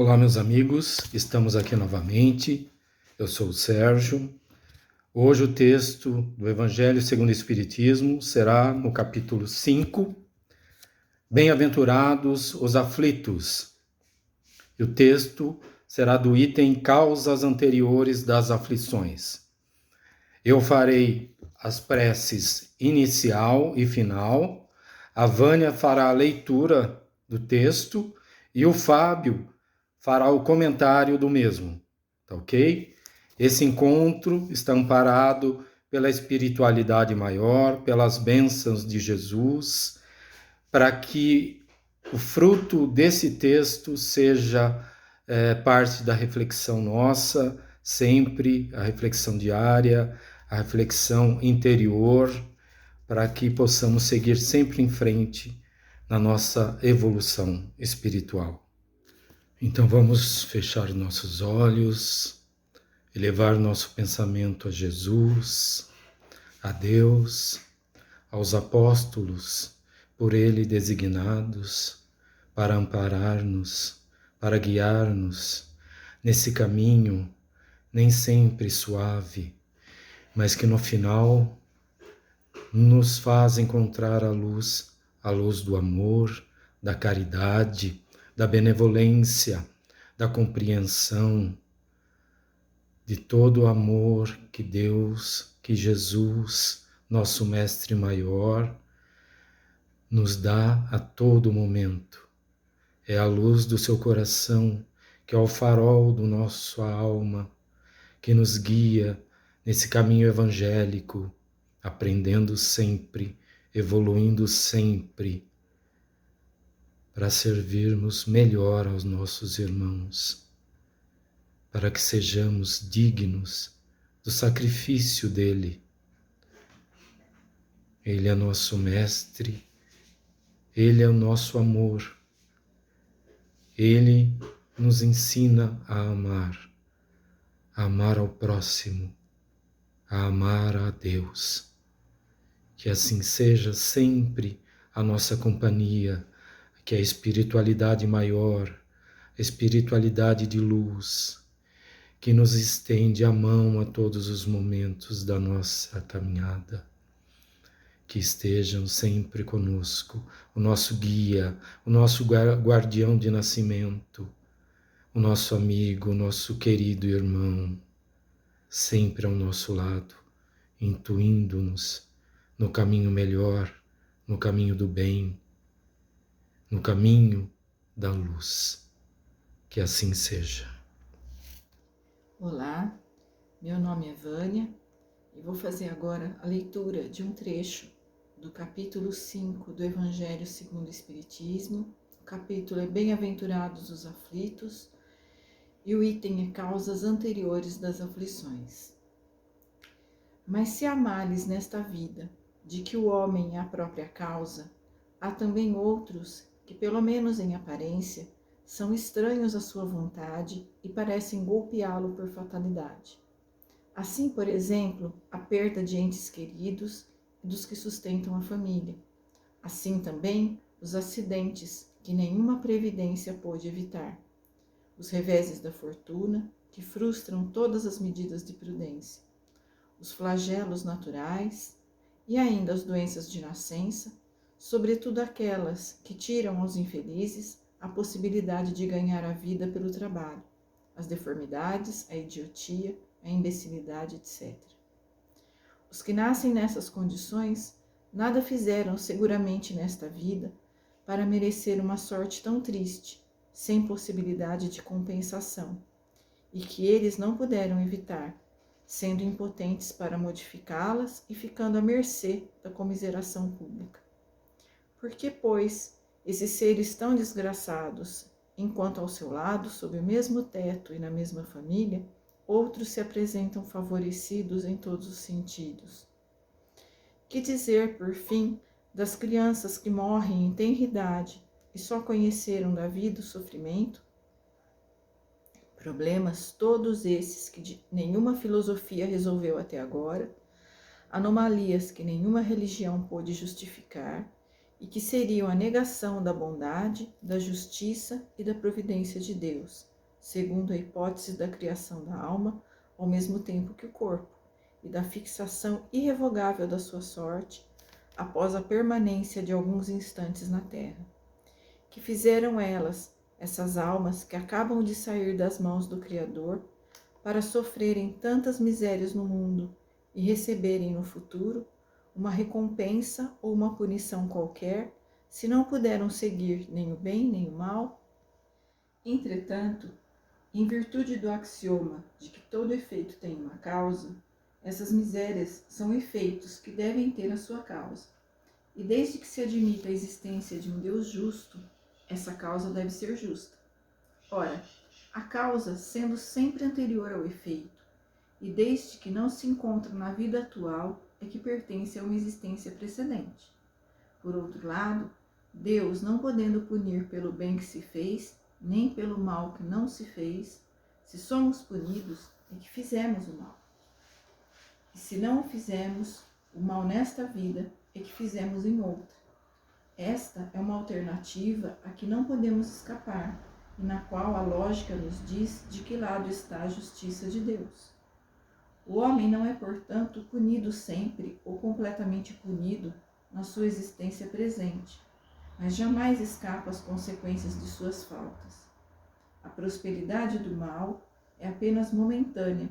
Olá, meus amigos, estamos aqui novamente. Eu sou o Sérgio. Hoje o texto do Evangelho segundo o Espiritismo será no capítulo 5, Bem-aventurados os aflitos. E o texto será do item Causas anteriores das aflições. Eu farei as preces inicial e final, a Vânia fará a leitura do texto e o Fábio fará o comentário do mesmo, tá ok? Esse encontro está amparado pela espiritualidade maior, pelas bênçãos de Jesus, para que o fruto desse texto seja parte da reflexão nossa, sempre a reflexão diária, a reflexão interior, para que possamos seguir sempre em frente na nossa evolução espiritual. Então vamos fechar nossos olhos, elevar nosso pensamento a Jesus, a Deus, aos apóstolos, por Ele designados, para amparar-nos, para guiar-nos nesse caminho nem sempre suave, mas que no final nos faz encontrar a luz do amor, da caridade, da benevolência, da compreensão, de todo o amor que Deus, que Jesus, nosso Mestre Maior, nos dá a todo momento. É a luz do seu coração, que é o farol do nossa alma, que nos guia nesse caminho evangélico, aprendendo sempre, evoluindo sempre, para servirmos melhor aos nossos irmãos, para que sejamos dignos do sacrifício dele. Ele é nosso mestre, ele é o nosso amor, ele nos ensina a amar ao próximo, a amar a Deus. Que assim seja sempre a nossa companhia, que a espiritualidade maior, a espiritualidade de luz, que nos estende a mão a todos os momentos da nossa caminhada, que estejam sempre conosco, o nosso guia, o nosso guardião de nascimento, o nosso amigo, o nosso querido irmão, sempre ao nosso lado, intuindo-nos no caminho melhor, no caminho do bem, no caminho da luz. Que assim seja. Olá, meu nome é Vânia e vou fazer agora a leitura de um trecho do capítulo 5 do Evangelho segundo o Espiritismo. O capítulo é Bem-aventurados os aflitos e o item é Causas anteriores das aflições. Mas se há males nesta vida, de que o homem é a própria causa, há também outros que, pelo menos em aparência, são estranhos à sua vontade e parecem golpeá-lo por fatalidade. Assim, por exemplo, a perda de entes queridos e dos que sustentam a família. Assim também os acidentes que nenhuma previdência pôde evitar. Os reveses da fortuna que frustram todas as medidas de prudência. Os flagelos naturais e ainda as doenças de nascença, sobretudo aquelas que tiram aos infelizes a possibilidade de ganhar a vida pelo trabalho, as deformidades, a idiotia, a imbecilidade, etc. Os que nascem nessas condições nada fizeram seguramente nesta vida para merecer uma sorte tão triste, sem possibilidade de compensação, e que eles não puderam evitar, sendo impotentes para modificá-las e ficando à mercê da comiseração pública. Por que, pois, esses seres tão desgraçados, enquanto ao seu lado, sob o mesmo teto e na mesma família, outros se apresentam favorecidos em todos os sentidos? Que dizer, por fim, das crianças que morrem em tenra idade e só conheceram da vida o sofrimento? Problemas todos esses que nenhuma filosofia resolveu até agora, anomalias que nenhuma religião pôde justificar e que seriam a negação da bondade, da justiça e da providência de Deus, segundo a hipótese da criação da alma, ao mesmo tempo que o corpo, e da fixação irrevogável da sua sorte após a permanência de alguns instantes na terra. Que fizeram elas, essas almas que acabam de sair das mãos do Criador, para sofrerem tantas misérias no mundo e receberem no futuro uma recompensa ou uma punição qualquer, se não puderam seguir nem o bem nem o mal? Entretanto, em virtude do axioma de que todo efeito tem uma causa, essas misérias são efeitos que devem ter a sua causa. E desde que se admita a existência de um Deus justo, essa causa deve ser justa. Ora, a causa sendo sempre anterior ao efeito, e desde que não se encontra na vida atual, é que pertence a uma existência precedente. Por outro lado, Deus, não podendo punir pelo bem que se fez, nem pelo mal que não se fez, se somos punidos, é que fizemos o mal. E se não o fizemos, o mal nesta vida, é que fizemos em outra. Esta é uma alternativa a que não podemos escapar, e na qual a lógica nos diz de que lado está a justiça de Deus. O homem não é, portanto, punido sempre ou completamente punido na sua existência presente, mas jamais escapa às consequências de suas faltas. A prosperidade do mal é apenas momentânea,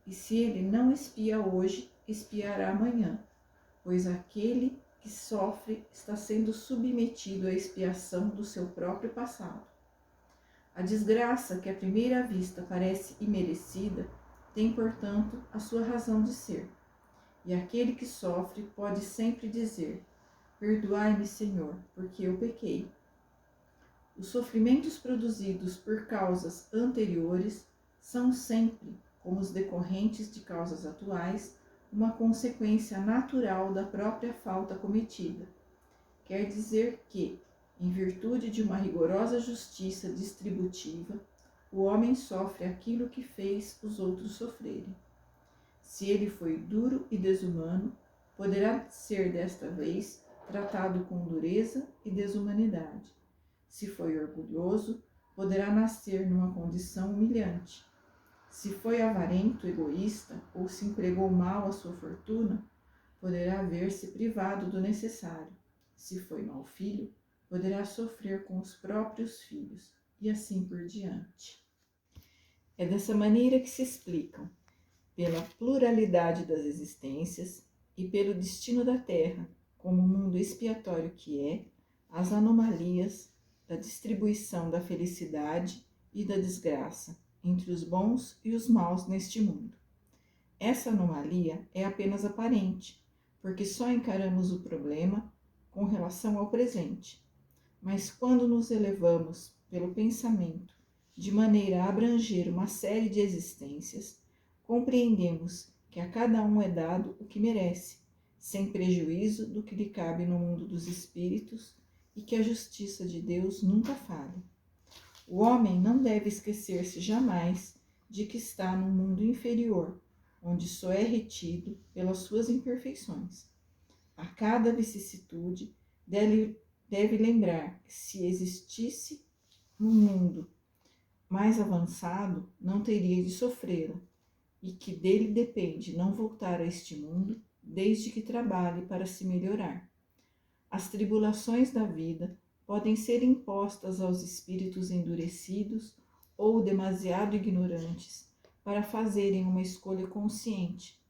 e se ele não expia hoje, expiará amanhã, pois aquele que sofre está sendo submetido à expiação do seu próprio passado. A desgraça que à primeira vista parece imerecida tem, portanto, a sua razão de ser. E aquele que sofre pode sempre dizer: perdoai-me, Senhor, porque eu pequei. Os sofrimentos produzidos por causas anteriores são sempre, como os decorrentes de causas atuais, uma consequência natural da própria falta cometida. Quer dizer que, em virtude de uma rigorosa justiça distributiva, o homem sofre aquilo que fez os outros sofrerem. Se ele foi duro e desumano, poderá ser desta vez tratado com dureza e desumanidade. Se foi orgulhoso, poderá nascer numa condição humilhante. Se foi avarento, egoísta, ou se empregou mal a sua fortuna, poderá ver-se privado do necessário. Se foi mau filho, poderá sofrer com os próprios filhos, e assim por diante. É dessa maneira que se explicam, pela pluralidade das existências e pelo destino da Terra, como mundo expiatório que é, as anomalias da distribuição da felicidade e da desgraça entre os bons e os maus neste mundo. Essa anomalia é apenas aparente, porque só encaramos o problema com relação ao presente. Mas quando nos elevamos pelo pensamento de maneira a abranger uma série de existências, compreendemos que a cada um é dado o que merece, sem prejuízo do que lhe cabe no mundo dos espíritos, e que a justiça de Deus nunca falha. O homem não deve esquecer-se jamais de que está num mundo inferior, onde só é retido pelas suas imperfeições. A cada vicissitude deve lembrar que, se existisse um mundo mais avançado, não teria de sofrê-la, e que dele depende não voltar a este mundo, desde que trabalhe para se melhorar. As tribulações da vida podem ser impostas aos espíritos endurecidos ou demasiado ignorantes para fazerem uma escolha consciente,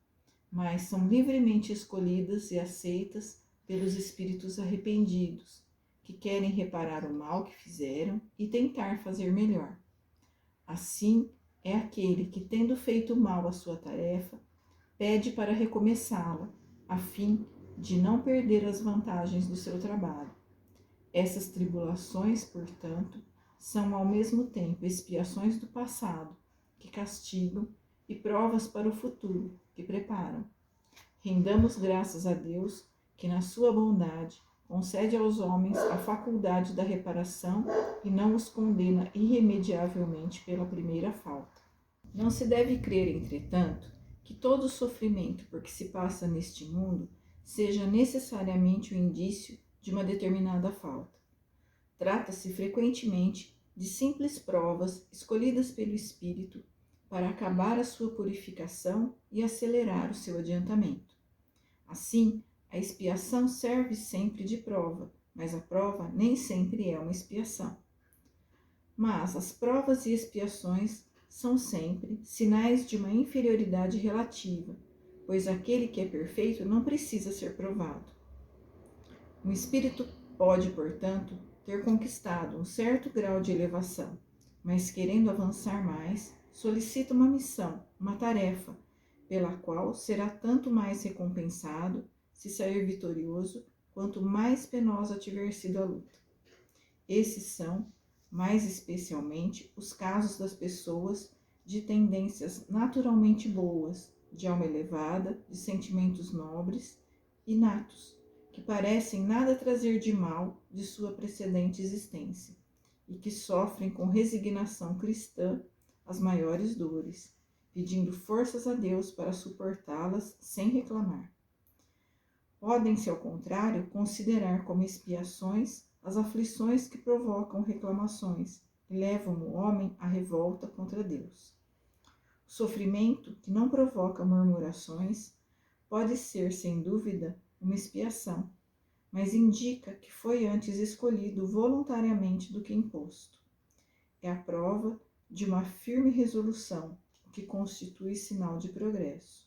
mas são livremente escolhidas e aceitas pelos espíritos arrependidos, que querem reparar o mal que fizeram e tentar fazer melhor. Assim, é aquele que, tendo feito mal à sua tarefa, pede para recomeçá-la, a fim de não perder as vantagens do seu trabalho. Essas tribulações, portanto, são ao mesmo tempo expiações do passado, que castigam, e provas para o futuro, que preparam. Rendamos graças a Deus, que na sua bondade concede aos homens a faculdade da reparação e não os condena irremediavelmente pela primeira falta. Não se deve crer, entretanto, que todo sofrimento por que se passa neste mundo seja necessariamente o indício de uma determinada falta. Trata-se frequentemente de simples provas escolhidas pelo Espírito para acabar a sua purificação e acelerar o seu adiantamento. Assim, a expiação serve sempre de prova, mas a prova nem sempre é uma expiação. Mas as provas e expiações são sempre sinais de uma inferioridade relativa, pois aquele que é perfeito não precisa ser provado. Um espírito pode, portanto, ter conquistado um certo grau de elevação, mas querendo avançar mais, solicita uma missão, uma tarefa, pela qual será tanto mais recompensado, se sair vitorioso, quanto mais penosa tiver sido a luta. Esses são, mais especialmente, os casos das pessoas de tendências naturalmente boas, de alma elevada, de sentimentos nobres, inatos, que parecem nada trazer de mal de sua precedente existência, e que sofrem com resignação cristã as maiores dores, pedindo forças a Deus para suportá-las sem reclamar. Podem-se, ao contrário, considerar como expiações as aflições que provocam reclamações e levam o homem à revolta contra Deus. O sofrimento que não provoca murmurações pode ser, sem dúvida, uma expiação, mas indica que foi antes escolhido voluntariamente do que imposto. É a prova de uma firme resolução, o que constitui sinal de progresso.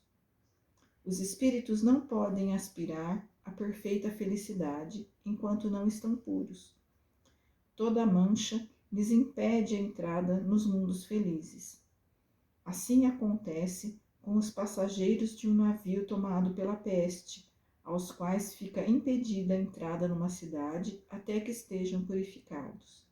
Os espíritos não podem aspirar à perfeita felicidade enquanto não estão puros. Toda mancha lhes impede a entrada nos mundos felizes. Assim acontece com os passageiros de um navio tomado pela peste, aos quais fica impedida a entrada numa cidade até que estejam purificados.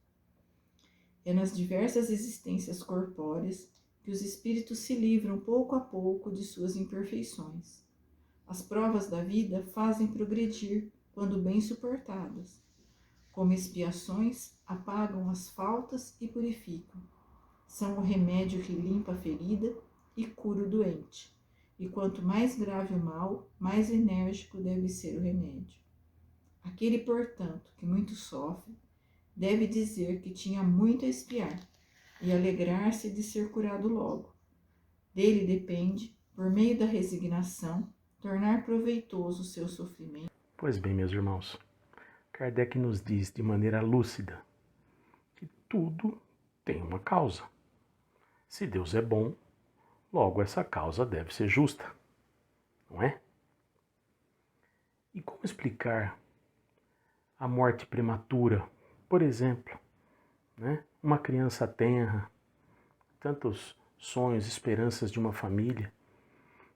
É nas diversas existências corpóreas que os espíritos se livram pouco a pouco de suas imperfeições. As provas da vida fazem progredir quando bem suportadas. Como expiações, apagam as faltas e purificam. São o remédio que limpa a ferida e cura o doente. E quanto mais grave o mal, mais enérgico deve ser o remédio. Aquele, portanto, que muito sofre, deve dizer que tinha muito a expiar e alegrar-se de ser curado logo. Dele depende, por meio da resignação, tornar proveitoso o seu sofrimento. Pois bem, meus irmãos, Kardec nos diz de maneira lúcida que tudo tem uma causa. Se Deus é bom, logo essa causa deve ser justa, não é? E como explicar a morte prematura, por exemplo, né? Uma criança tenra, tantos sonhos, esperanças de uma família.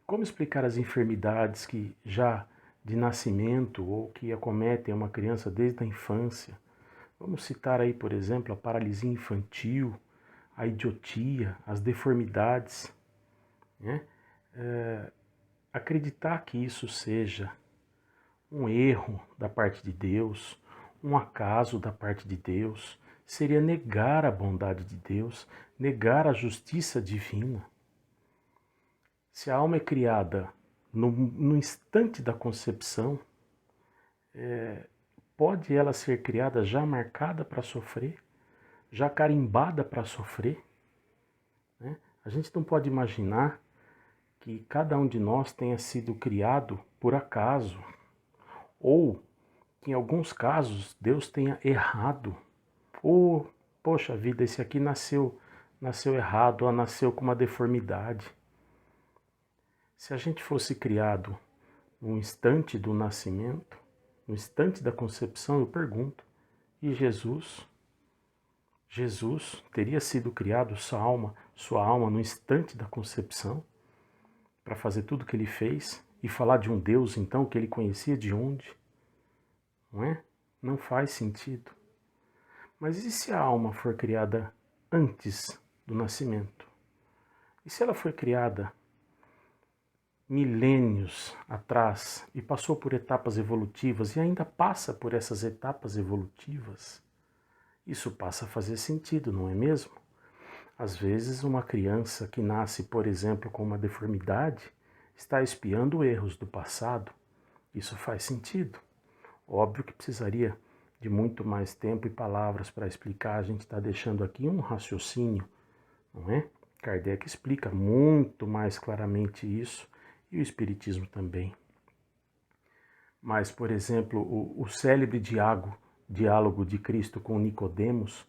Como explicar as enfermidades que já de nascimento ou que acometem uma criança desde a infância? Vamos citar aí, por exemplo, a paralisia infantil, a idiotia, as deformidades, né? Acreditar que isso seja um erro da parte de Deus, um acaso da parte de Deus, seria negar a bondade de Deus, negar a justiça divina. Se a alma é criada no instante da concepção, pode ela ser criada já marcada para sofrer, já carimbada para sofrer? Né? A gente não pode imaginar que cada um de nós tenha sido criado por acaso, ou que em alguns casos Deus tenha errado, ou, poxa vida, esse aqui nasceu errado, ou nasceu com uma deformidade. Se a gente fosse criado no instante do nascimento, no instante da concepção, eu pergunto, e Jesus? Jesus teria sido criado, sua alma no instante da concepção, para fazer tudo o que ele fez e falar de um Deus, então, que ele conhecia de onde? Não é? Não faz sentido. Mas e se a alma for criada antes do nascimento? E se ela foi criada milênios atrás e passou por etapas evolutivas e ainda passa por essas etapas evolutivas? Isso passa a fazer sentido, não é mesmo? Às vezes uma criança que nasce, por exemplo, com uma deformidade, está expiando erros do passado. Isso faz sentido. Óbvio que precisaria de muito mais tempo e palavras para explicar. A gente está deixando aqui um raciocínio, não é? Kardec explica muito mais claramente isso, e o Espiritismo também. Mas, por exemplo, o célebre diálogo de Cristo com Nicodemos,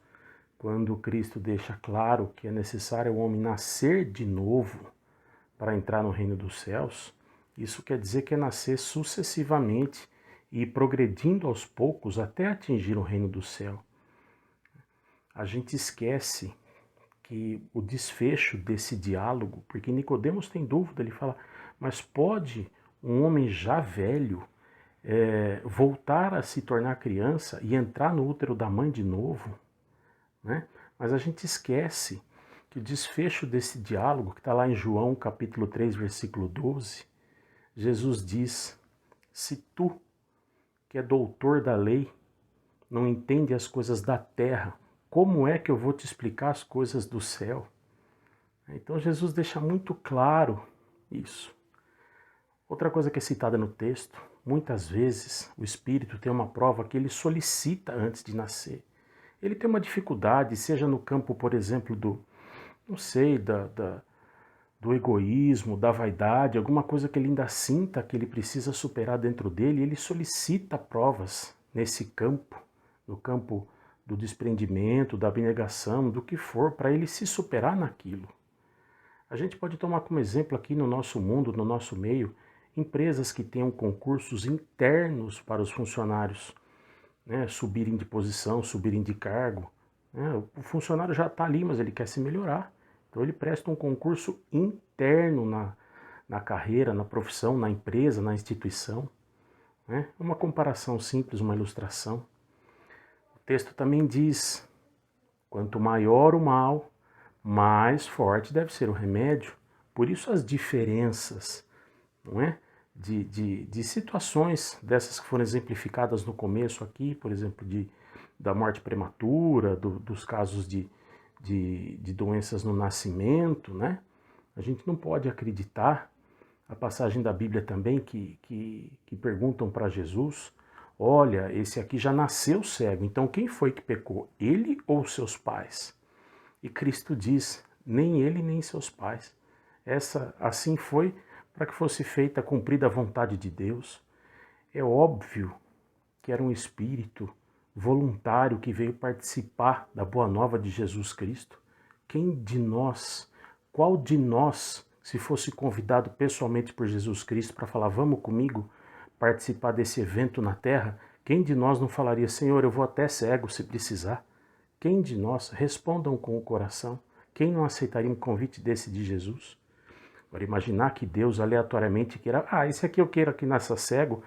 quando Cristo deixa claro que é necessário o homem nascer de novo para entrar no reino dos céus, isso quer dizer que é nascer sucessivamente e ir progredindo aos poucos até atingir o reino do céu. A gente esquece que o desfecho desse diálogo, porque Nicodemos tem dúvida, ele fala, mas pode um homem já velho voltar a se tornar criança e entrar no útero da mãe de novo? Né? Mas a gente esquece que o desfecho desse diálogo, que está lá em João capítulo 3, versículo 12, Jesus diz, se tu, que é doutor da lei, não entende as coisas da terra, como é que eu vou te explicar as coisas do céu? Então Jesus deixa muito claro isso. Outra coisa que é citada no texto, muitas vezes o espírito tem uma prova que ele solicita antes de nascer. Ele tem uma dificuldade, seja no campo, por exemplo, do egoísmo, da vaidade, alguma coisa que ele ainda sinta que ele precisa superar dentro dele, ele solicita provas nesse campo, no campo do desprendimento, da abnegação, do que for, para ele se superar naquilo. A gente pode tomar como exemplo aqui no nosso mundo, no nosso meio, empresas que tenham concursos internos para os funcionários, né, subirem de posição, subirem de cargo. Né? O funcionário já está ali, mas ele quer se melhorar. Então ele presta um concurso interno na carreira, na profissão, na empresa, na instituição. Né? Uma comparação simples, uma ilustração. O texto também diz, quanto maior o mal, mais forte deve ser o remédio. Por isso as diferenças, não é? De situações dessas que foram exemplificadas no começo aqui, por exemplo, da morte prematura, dos casos de doenças no nascimento, né? A gente não pode acreditar, a passagem da Bíblia também que perguntam para Jesus, olha, esse aqui já nasceu cego, então quem foi que pecou, ele ou seus pais? E Cristo diz, nem ele nem seus pais. Assim foi para que fosse feita, cumprida a vontade de Deus. É óbvio que era um espírito voluntário que veio participar da boa nova de Jesus Cristo. Qual de nós, se fosse convidado pessoalmente por Jesus Cristo para falar, vamos comigo participar desse evento na terra, quem de nós não falaria, Senhor, eu vou até cego se precisar? Quem de nós, respondam com o coração, quem não aceitaria um convite desse de Jesus? Agora, imaginar que Deus aleatoriamente queira, esse aqui eu quero que nasça cego,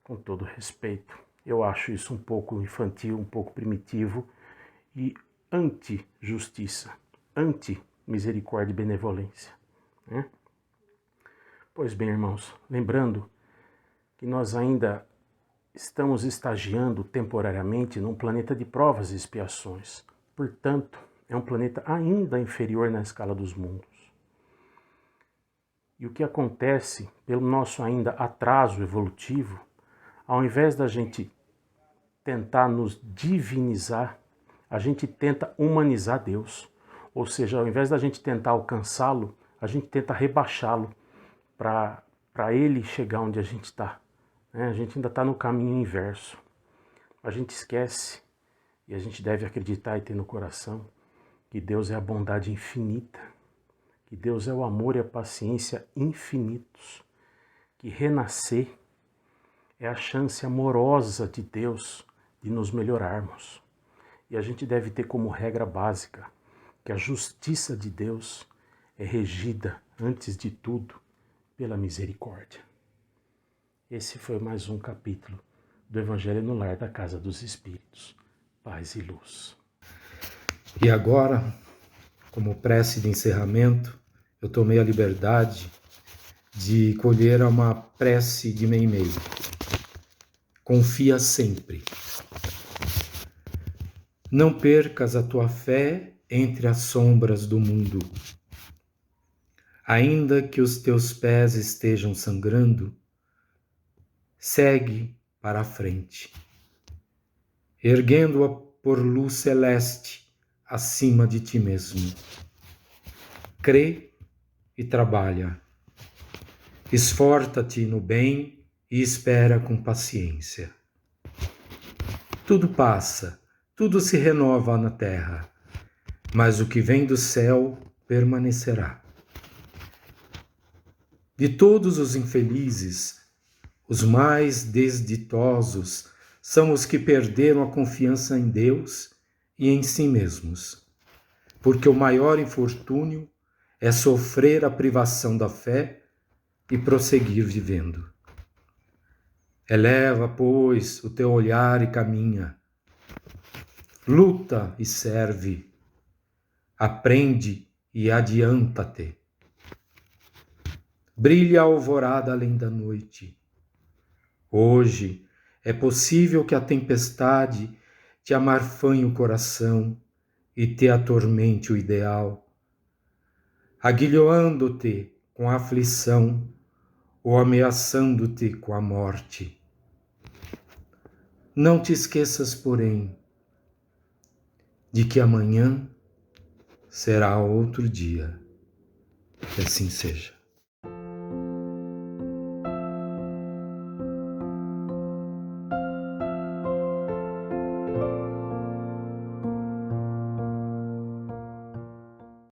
com todo respeito, eu acho isso um pouco infantil, um pouco primitivo e anti-justiça, anti-misericórdia e benevolência. Né? Pois bem, irmãos, lembrando que nós ainda estamos estagiando temporariamente num planeta de provas e expiações. Portanto, é um planeta ainda inferior na escala dos mundos. E o que acontece pelo nosso ainda atraso evolutivo, ao invés da gente tentar nos divinizar, a gente tenta humanizar Deus. Ou seja, ao invés da gente tentar alcançá-lo, a gente tenta rebaixá-lo para ele chegar onde a gente está. A gente ainda está no caminho inverso. A gente esquece, e a gente deve acreditar e ter no coração, que Deus é a bondade infinita, que Deus é o amor e a paciência infinitos, que renascer é a chance amorosa de Deus de nos melhorarmos. E a gente deve ter como regra básica que a justiça de Deus é regida, antes de tudo, pela misericórdia. Esse foi mais um capítulo do Evangelho no Lar da Casa dos Espíritos. Paz e luz. E agora, como prece de encerramento, eu tomei a liberdade de colher uma prece de Meimei. Confia sempre. Não percas a tua fé entre as sombras do mundo. Ainda que os teus pés estejam sangrando, segue para a frente, erguendo-a por luz celeste acima de ti mesmo. Crê e trabalha. Esforça-te no bem e espera com paciência. Tudo passa, tudo se renova na terra, mas o que vem do céu permanecerá. De todos os infelizes, os mais desditosos são os que perderam a confiança em Deus e em si mesmos, porque o maior infortúnio é sofrer a privação da fé e prosseguir vivendo. Eleva, pois, o teu olhar e caminha. Luta e serve. Aprende e adianta-te. Brilha a alvorada além da noite. Hoje é possível que a tempestade te amarfanhe o coração e te atormente o ideal, aguilhoando-te com a aflição ou ameaçando-te com a morte. Não te esqueças, porém, de que amanhã será outro dia. Que assim seja.